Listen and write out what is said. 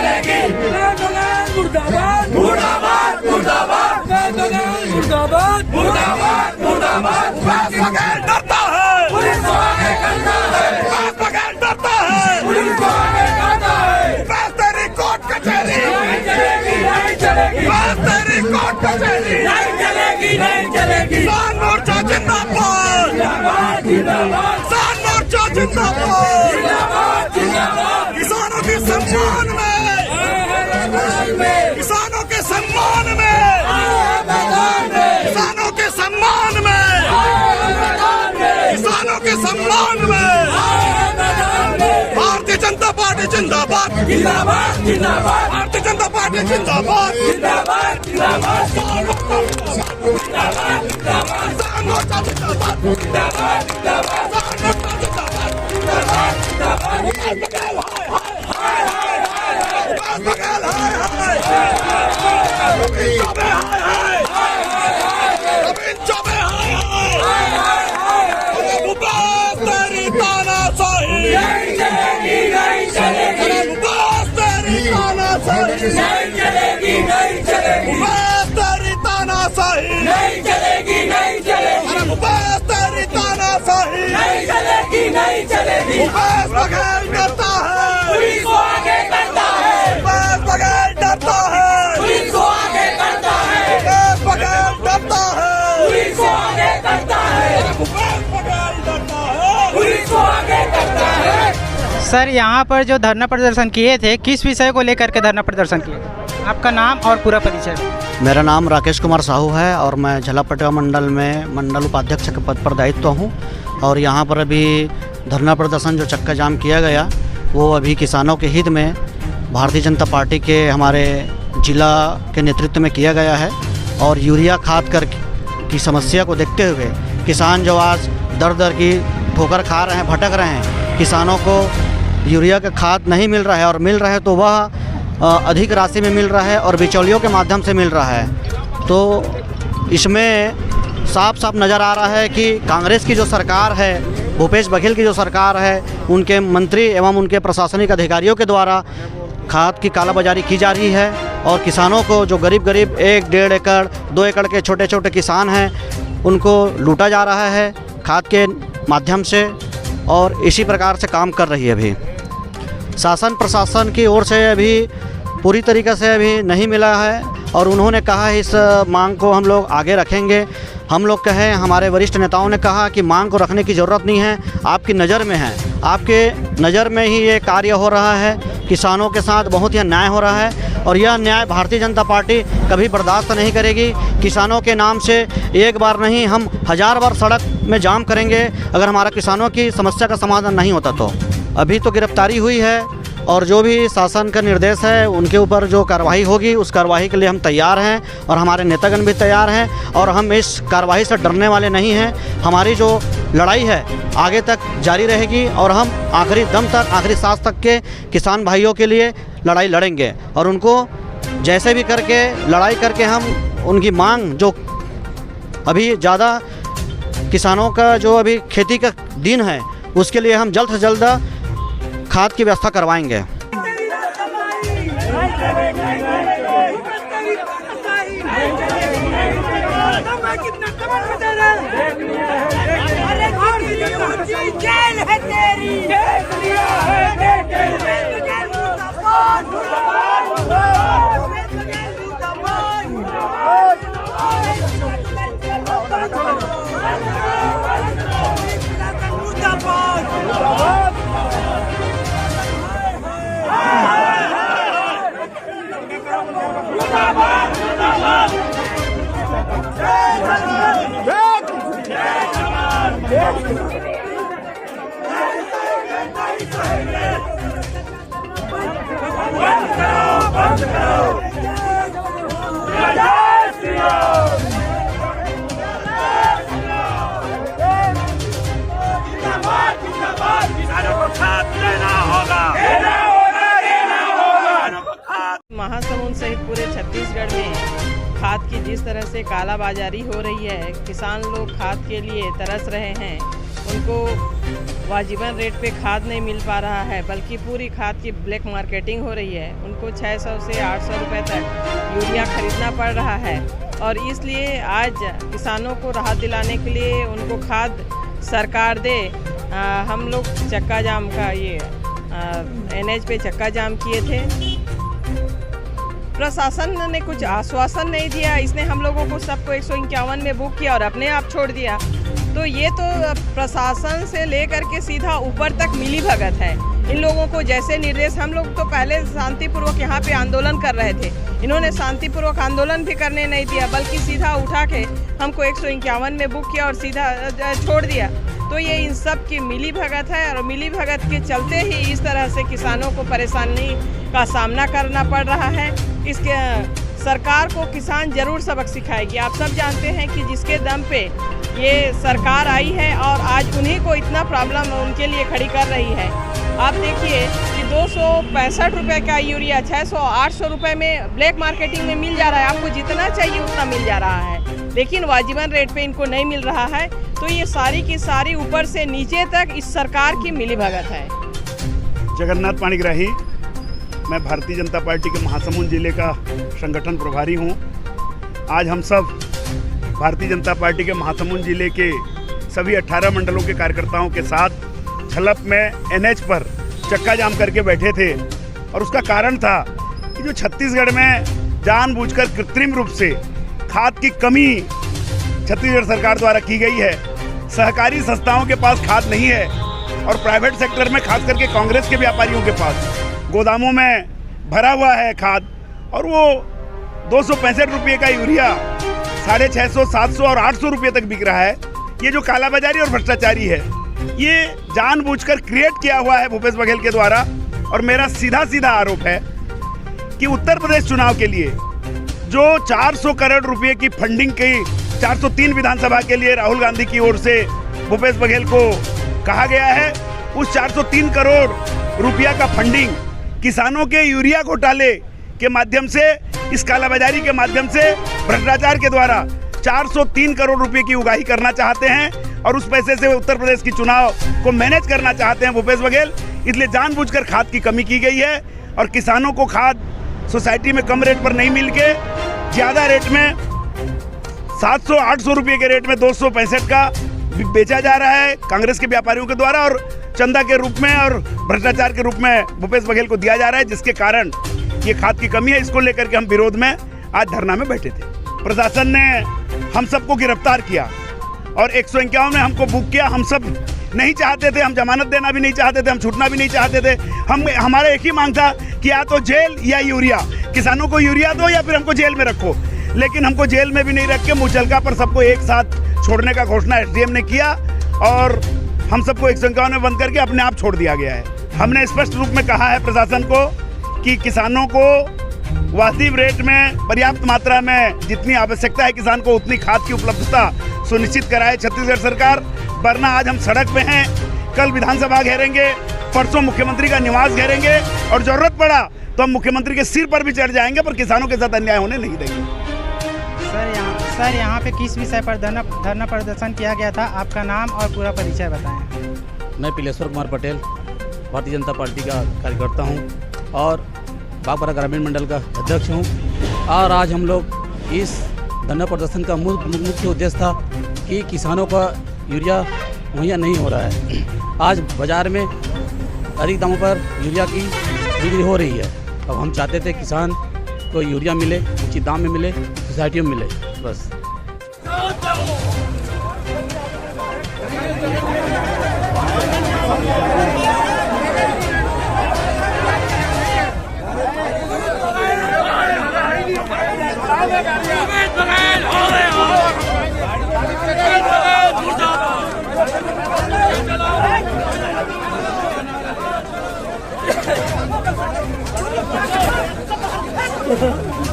चलेगी। मुर्दाबाद मुर्दाबाद मुर्दाबाद मुर्दाबाद मुर्दाबाद मुर्दाबाद। डरता है पुलिस को आगे करता है, डरता है पुलिस को आगे करता है। तेरी कोर्ट कचहरी नहीं चलेगी, नहीं चलेगी। तेरी कोर्ट कचहरी नहीं चलेगी, नहीं चलेगी। किसान मोर्चा जिंदाबाद, जिंदाबाद जिंदाबाद। किसान मोर्चा जिंदाबाद, जिंदाबाद जिंदाबाद। किसानों के सम्मान में, किसानों के सम्मान में, किसानों के सम्मान में, किसानों के सम्मान में। भारतीय जनता पार्टी जिंदाबाद, जिंदाबाद जिंदाबाद। भारतीय जनता पार्टी जिंदाबाद, जिंदाबाद जिंदाबाद। जिंदाबाद जिंदाबाद। किसान मोर्चा जिंदाबाद, जिंदाबाद जिंदाबाद। जिंदाबाद जिंदाबाद। तेरी तानाशाही नहीं चलेगी, नहीं चलेगी। तेरी तानाशाही नहीं चलेगी, नहीं चलेगी। तेरी तानाशाही नहीं चलेगी, नहीं चलेगी। तेरी तानाशाही नहीं चलेगी, नहीं चलेगी। बघेल डरता है, पुलिस को आगे करता है। बघेल डरता है, पुलिस को आगे करता है। बघेल डरता है, पुलिस को आगे करता है। बघेल डरता है, पुलिस को आगे करता है। सर, यहाँ पर जो धरना प्रदर्शन किए थे, किस विषय को लेकर के धरना प्रदर्शन किए? आपका नाम और पूरा परिचय। मेरा नाम राकेश कुमार साहू है और मैं झलापटिया मंडल में मंडल उपाध्यक्ष के पद पर दायित्व हूँ। और यहाँ पर अभी धरना प्रदर्शन जो चक्का जाम किया गया, वो अभी किसानों के हित में भारतीय जनता पार्टी के हमारे जिला के नेतृत्व में किया गया है। और यूरिया खाद कर की समस्या को देखते हुए किसान जो आज दर दर की ठोकर खा रहे हैं, भटक रहे हैं, किसानों को यूरिया का खाद नहीं मिल रहा है और मिल रहा है तो वह अधिक राशि में मिल रहा है और बिचौलियों के माध्यम से मिल रहा है। तो इसमें साफ साफ नज़र आ रहा है कि कांग्रेस की जो सरकार है, भूपेश बघेल की जो सरकार है, उनके मंत्री एवं उनके प्रशासनिक अधिकारियों के द्वारा खाद की कालाबाजारी की जा रही है। और किसानों को जो गरीब 1-1.5 एकड़ 2 एकड़ के छोटे छोटे किसान हैं, उनको लूटा जा रहा है खाद के माध्यम से। और इसी प्रकार से काम कर रही है। अभी शासन प्रशासन की ओर से अभी पूरी तरीक़े से अभी नहीं मिला है और उन्होंने कहा है इस मांग को हम लोग आगे रखेंगे। हम लोग कहें, हमारे वरिष्ठ नेताओं ने कहा कि मांग को रखने की ज़रूरत नहीं है, आपकी नज़र में है, आपके नज़र में ही ये कार्य हो रहा है। किसानों के साथ बहुत ही अन्याय हो रहा है और यह अन्याय भारतीय जनता पार्टी कभी बर्दाश्त नहीं करेगी। किसानों के नाम से एक बार नहीं, हम 1000 बार सड़क में जाम करेंगे अगर हमारा किसानों की समस्या का समाधान नहीं होता तो। अभी तो गिरफ्तारी हुई है और जो भी शासन का निर्देश है उनके ऊपर जो कार्रवाई होगी उस कार्रवाई के लिए हम तैयार हैं और हमारे नेतागण भी तैयार हैं और हम इस कार्रवाई से डरने वाले नहीं हैं। हमारी जो लड़ाई है आगे तक जारी रहेगी और हम आखिरी दम तक, आखिरी सांस तक के किसान भाइयों के लिए लड़ाई लड़ेंगे और उनको जैसे भी करके लड़ाई करके हम उनकी मांग जो अभी ज़्यादा किसानों का जो अभी खेती का दिन है उसके लिए हम जल्द से जल्द खाद की व्यवस्था करवाएंगे। जेल है तेरी, महासमुंद सहित पूरे छत्तीसगढ़ में खाद की जिस तरह से कालाबाजारी हो रही है, किसान लोग खाद के लिए तरस रहे हैं। उनको वाजिबन रेट पे खाद नहीं मिल पा रहा है, बल्कि पूरी खाद की ब्लैक मार्केटिंग हो रही है। उनको 600 से 800 रुपये तक यूरिया खरीदना पड़ रहा है और इसलिए आज किसानों को राहत दिलाने के लिए उनको खाद सरकार दे। हम लोग चक्का जाम का ये NH पे चक्का जाम किए थे। प्रशासन ने कुछ आश्वासन नहीं दिया, इसने हम लोगों को सबको 151 में बुक किया और अपने आप छोड़ दिया। तो ये तो प्रशासन से लेकर के सीधा ऊपर तक मिली भगत है। इन लोगों को जैसे निर्देश, हम लोग तो पहले शांतिपूर्वक यहाँ पे आंदोलन कर रहे थे, इन्होंने शांतिपूर्वक आंदोलन भी करने नहीं दिया, बल्कि सीधा उठा के हमको 151 में बुक किया और सीधा छोड़ दिया। तो ये इन सब की मिली भगत है और मिली भगत के चलते ही इस तरह से किसानों को परेशानी का सामना करना पड़ रहा है। इसके सरकार को किसान जरूर सबक सिखाएगी। आप सब जानते हैं कि जिसके दम पे ये सरकार आई है और आज उन्हीं को इतना प्रॉब्लम उनके लिए खड़ी कर रही है। आप देखिए कि 265 रुपये का यूरिया 600-800 रुपये में ब्लैक मार्केटिंग में मिल जा रहा है। आपको जितना चाहिए उतना मिल जा रहा है, लेकिन वाजिबन रेट पे इनको नहीं मिल रहा है। तो ये सारी की सारी ऊपर से नीचे तक इस सरकार की मिली भगत है। जगन्नाथ पाणिग्राही, मैं भारतीय जनता पार्टी के महासमुंद जिले का संगठन प्रभारी हूँ। आज हम सब भारतीय जनता पार्टी के महासमुंद जिले के सभी 18 मंडलों के कार्यकर्ताओं के साथ झलप में NH पर चक्का जाम करके बैठे थे और उसका कारण था कि जो छत्तीसगढ़ में जानबूझकर कृत्रिम रूप से खाद की कमी छत्तीसगढ़ सरकार द्वारा की गई है। सहकारी संस्थाओं के पास खाद नहीं है और प्राइवेट सेक्टर में खास करके कांग्रेस के व्यापारियों के पास गोदामों में भरा हुआ है खाद, और वो 265 रुपये का यूरिया 650, 700 और 800 रुपये तक बिक रहा है। ये जो कालाबाजारी और भ्रष्टाचारी है, ये जानबूझकर क्रिएट किया हुआ है भूपेश बघेल के द्वारा। और मेरा सीधा सीधा आरोप है कि उत्तर प्रदेश चुनाव के लिए जो 400 करोड़ रुपए की फंडिंग की 403 विधानसभा के लिए राहुल गांधी की ओर से भूपेश बघेल को कहा गया है, उस 403 करोड़ रुपया का फंडिंग किसानों के यूरिया घोटाले के माध्यम से, इस कालाबाजारी के माध्यम से, भ्रष्टाचार के द्वारा 403 करोड़ रुपए की उगाही करना चाहते हैं और उस पैसे से उत्तर प्रदेश की चुनाव को मैनेज करना चाहते हैं भूपेश बघेल। इसलिए जानबूझकर खाद की कमी की गई है और किसानों को खाद सोसाइटी में कम रेट पर नहीं मिल के ज़्यादा रेट में 700-800 रुपये के रेट में 265 का बेचा जा रहा है कांग्रेस के व्यापारियों के द्वारा, और चंदा के रूप में और भ्रष्टाचार के रूप में भूपेश बघेल को दिया जा रहा है, जिसके कारण ये खाद की कमी है। इसको लेकर के हम विरोध में आज धरना में बैठे थे। प्रशासन ने हम सबको गिरफ्तार किया और 151 में हमको बुक किया। हम सब नहीं चाहते थे, हम जमानत देना भी नहीं चाहते थे, हम छूटना भी नहीं चाहते थे। हमारा एक ही मांग था कि या तो जेल या यूरिया, किसानों को यूरिया दो या फिर हमको जेल में रखो। लेकिन हमको जेल में भी नहीं रख के मुचलका पर सबको एक साथ छोड़ने का घोषणा SDM ने किया और हम सबको 151 में बंद करके अपने आप छोड़ दिया गया है। हमने स्पष्ट रूप में कहा है प्रशासन को कि किसानों को वाजिब रेट में पर्याप्त मात्रा में जितनी आवश्यकता है किसान को उतनी खाद की उपलब्धता सुनिश्चित कराए छत्तीसगढ़ सरकार, वरना आज हम सड़क पे हैं, कल विधानसभा घेरेंगे, परसों मुख्यमंत्री का निवास घेरेंगे और जरूरत पड़ा तो हम मुख्यमंत्री के सिर पर भी चढ़ जाएंगे, पर किसानों के साथ अन्याय होने नहीं देंगे। सर यहाँ पे किस विषय पर धरना प्रदर्शन किया गया था? आपका नाम और पूरा परिचय बताएं। मैं पिलेश्वर कुमार पटेल, भारतीय जनता पार्टी का कार्यकर्ता हूँ और बागबारा ग्रामीण मंडल का अध्यक्ष हूँ। और आज हम लोग इस धरना प्रदर्शन का मुख्य उद्देश्य था कि किसानों का यूरिया मुहैया नहीं हो रहा है। आज बाज़ार में अधिक दामों पर यूरिया की बिक्री हो रही है। अब हम चाहते थे किसान को यूरिया मिले, उचित दाम में मिले, सोसाइटियों में मिले, बस। Ha ha ha!